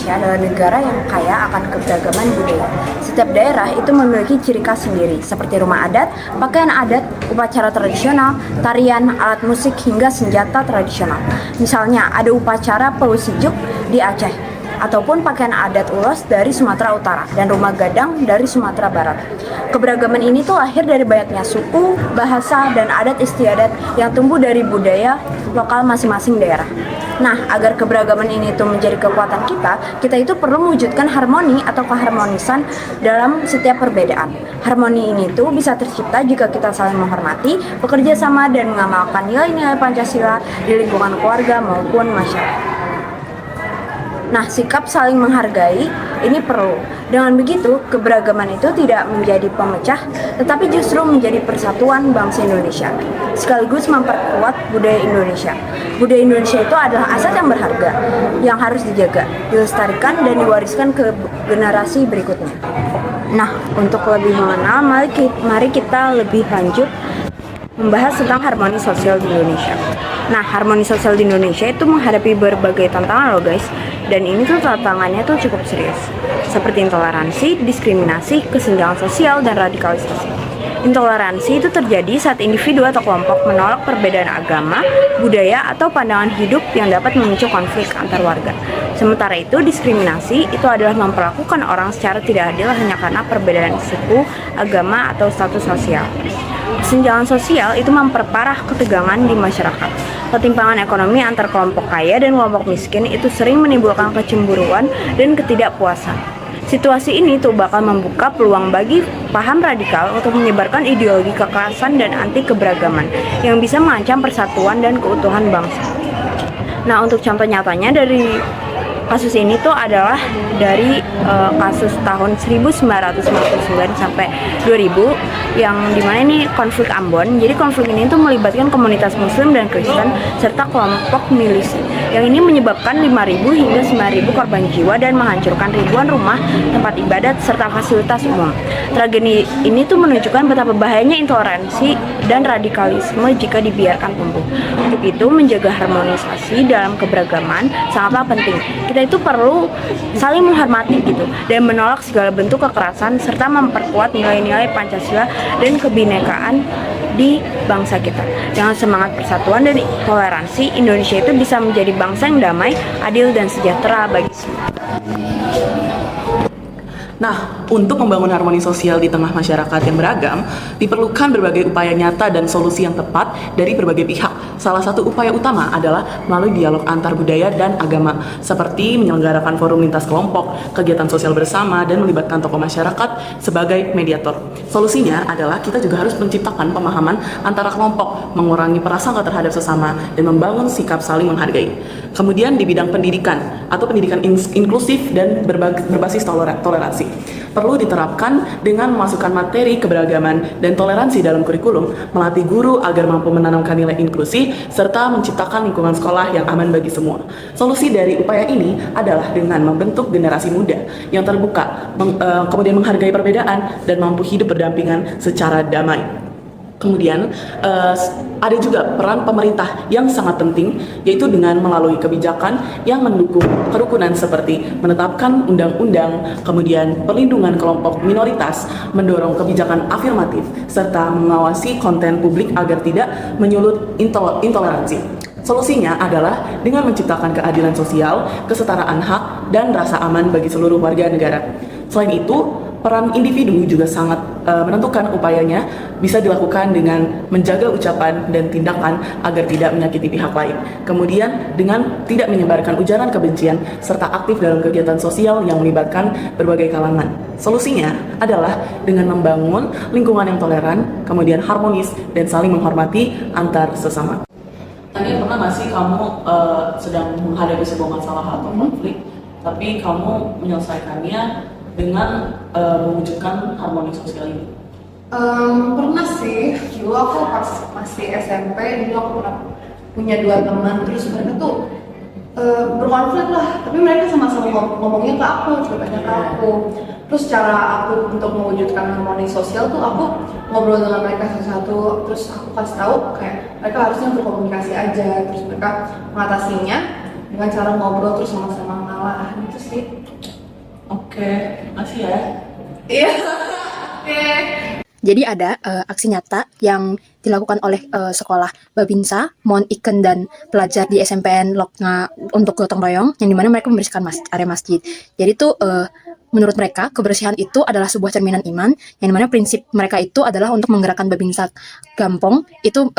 Indonesia adalah negara yang kaya akan keberagaman budaya. Setiap daerah itu memiliki ciri khas sendiri, seperti rumah adat, pakaian adat, upacara tradisional, tarian, alat musik, hingga senjata tradisional. Misalnya, ada upacara Pausijuk di Aceh, ataupun pakaian adat ulos dari Sumatera Utara dan rumah gadang dari Sumatera Barat. Keberagaman ini tuh lahir dari banyaknya suku, bahasa, dan adat istiadat yang tumbuh dari budaya lokal masing-masing daerah. Nah, agar keberagaman ini tuh menjadi kekuatan kita itu perlu mewujudkan harmoni atau keharmonisan dalam setiap perbedaan. Harmoni ini tuh bisa tercipta jika kita saling menghormati, bekerja sama, dan mengamalkan nilai-nilai Pancasila di lingkungan keluarga maupun masyarakat. Nah, sikap saling menghargai ini perlu. Dengan begitu, keberagaman itu tidak menjadi pemecah, tetapi justru menjadi persatuan bangsa Indonesia, sekaligus memperkuat budaya Indonesia. Budaya Indonesia itu adalah aset yang berharga, yang harus dijaga, dilestarikan, dan diwariskan ke generasi berikutnya. Nah, untuk lebih mengenal, mari kita lebih lanjut membahas tentang harmoni sosial di Indonesia. Nah, harmoni sosial di Indonesia itu menghadapi berbagai tantangan loh guys. Dan ini tuh tantangannya tuh cukup serius, seperti intoleransi, diskriminasi, kesenjangan sosial, dan radikalisasi. Intoleransi itu terjadi saat individu atau kelompok menolak perbedaan agama, budaya, atau pandangan hidup yang dapat memicu konflik antar warga. Sementara itu, diskriminasi itu adalah memperlakukan orang secara tidak adil hanya karena perbedaan suku, agama, atau status sosial. Kesenjangan sosial itu memperparah ketegangan di masyarakat. Ketimpangan ekonomi antar kelompok kaya dan kelompok miskin itu sering menimbulkan kecemburuan dan ketidakpuasan. Situasi ini tuh bakal membuka peluang bagi paham radikal untuk menyebarkan ideologi kekerasan dan anti keberagaman yang bisa mengancam persatuan dan keutuhan bangsa. Nah, untuk contoh nyatanya dari kasus ini tuh adalah dari kasus tahun 1999 sampai 2000 yang dimana ini konflik Ambon. Jadi konflik ini tuh melibatkan komunitas Muslim dan Kristen serta kelompok milisi yang ini menyebabkan 5.000 hingga 9.000 korban jiwa dan menghancurkan ribuan rumah, tempat ibadat, serta fasilitas umum. Tragedi ini tuh menunjukkan betapa bahayanya intoleransi dan radikalisme jika dibiarkan tumbuh. Untuk itu, menjaga harmonisasi dalam keberagaman sangatlah penting. Kita itu perlu saling menghormati gitu dan menolak segala bentuk kekerasan serta memperkuat nilai-nilai Pancasila dan kebinekaan di bangsa kita. Dengan semangat persatuan dan toleransi, Indonesia itu bisa menjadi bangsa yang damai, adil, dan sejahtera bagi semua. Nah, untuk membangun harmoni sosial di tengah masyarakat yang beragam, diperlukan berbagai upaya nyata dan solusi yang tepat dari berbagai pihak. Salah satu upaya utama adalah melalui dialog antar budaya dan agama, seperti menyelenggarakan forum lintas kelompok, kegiatan sosial bersama, dan melibatkan tokoh masyarakat sebagai mediator. Solusinya adalah kita juga harus menciptakan pemahaman antara kelompok, mengurangi prasangka terhadap sesama, dan membangun sikap saling menghargai. Kemudian di bidang pendidikan atau pendidikan inklusif dan berbasis toleransi, perlu diterapkan dengan memasukkan materi keberagaman dan toleransi dalam kurikulum, melatih guru agar mampu menanamkan nilai inklusi, serta menciptakan lingkungan sekolah yang aman bagi semua. Solusi dari upaya ini adalah dengan membentuk generasi muda yang terbuka, kemudian menghargai perbedaan dan mampu hidup berdampingan secara damai. Kemudian ada juga peran pemerintah yang sangat penting, yaitu dengan melalui kebijakan yang mendukung kerukunan seperti menetapkan undang-undang, kemudian perlindungan kelompok minoritas, mendorong kebijakan afirmatif, serta mengawasi konten publik agar tidak menyulut intoleransi. Solusinya adalah dengan menciptakan keadilan sosial, kesetaraan hak, dan rasa aman bagi seluruh warga negara. Selain itu, peran individu juga sangat menentukan. Upayanya bisa dilakukan dengan menjaga ucapan dan tindakan agar tidak menyakiti pihak lain. Kemudian dengan tidak menyebarkan ujaran kebencian serta aktif dalam kegiatan sosial yang melibatkan berbagai kalangan. Solusinya adalah dengan membangun lingkungan yang toleran, kemudian harmonis dan saling menghormati antar sesama. Tadi pernah nggak sih kamu sedang menghadapi sebuah masalah atau konflik, tapi kamu menyelesaikannya dengan mewujudkan harmoni sosial ini? Pernah sih, dulu aku pas masih SMP, dulu aku pernah punya 2 teman, terus mereka tuh berkonflik lah, tapi mereka sama-sama ngomongnya ke aku, ceritanya ke aku. Terus cara aku untuk mewujudkan harmoni sosial tuh aku ngobrol dengan mereka satu-satu, terus aku kasih tahu kayak mereka harusnya berkomunikasi aja, terus mereka mengatasinya dengan cara ngobrol terus sama-sama ramah gitu sih. Oke, makasih ya. Iya. Oke. Jadi ada aksi nyata yang dilakukan oleh sekolah Babinsa, Mon Iken dan pelajar di SMPN Lokna untuk gotong royong yang dimana mereka membersihkan area masjid. Jadi itu menurut mereka kebersihan itu adalah sebuah cerminan iman yang dimana prinsip mereka itu adalah untuk menggerakkan Babinsa Gampong itu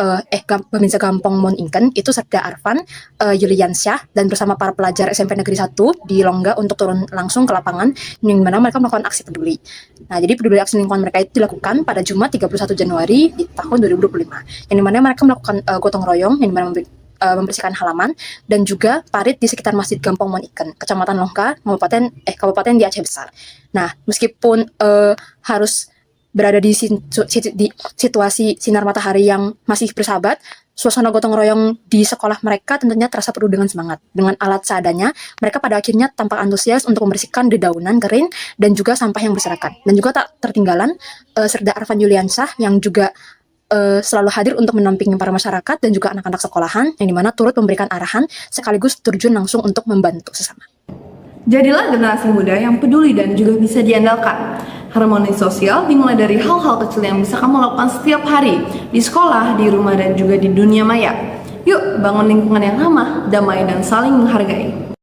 Babinsa Gampong Mon Iken itu Serda Arfan, Yuliansyah dan bersama para pelajar SMP Negeri 1 di Longga untuk turun langsung ke lapangan yang dimana mereka melakukan aksi peduli. Nah, jadi peduli aksi lingkungan mereka itu dilakukan pada Jumat 31 Januari di tahun 2025. Yang dimana mereka melakukan gotong royong yang dimana membersihkan halaman dan juga parit di sekitar Masjid Gampong Mon Iken, Kecamatan Longka, Kabupaten di Aceh Besar. Nah, meskipun harus berada di situasi sinar matahari yang masih bersahabat, suasana gotong royong di sekolah mereka tentunya terasa penuh dengan semangat. Dengan alat seadanya, mereka pada akhirnya tampak antusias untuk membersihkan dedaunan kering dan juga sampah yang berserakan. Dan juga tak tertinggalan Serda Arfan Yuliansyah yang juga selalu hadir untuk menampingi para masyarakat dan juga anak-anak sekolahan yang dimana turut memberikan arahan sekaligus terjun langsung untuk membantu sesama. Jadilah generasi muda yang peduli dan juga bisa diandalkan. Harmoni sosial dimulai dari hal-hal kecil yang bisa kamu lakukan setiap hari di sekolah, di rumah, dan juga di dunia maya. Yuk, bangun lingkungan yang ramah, damai, dan saling menghargai.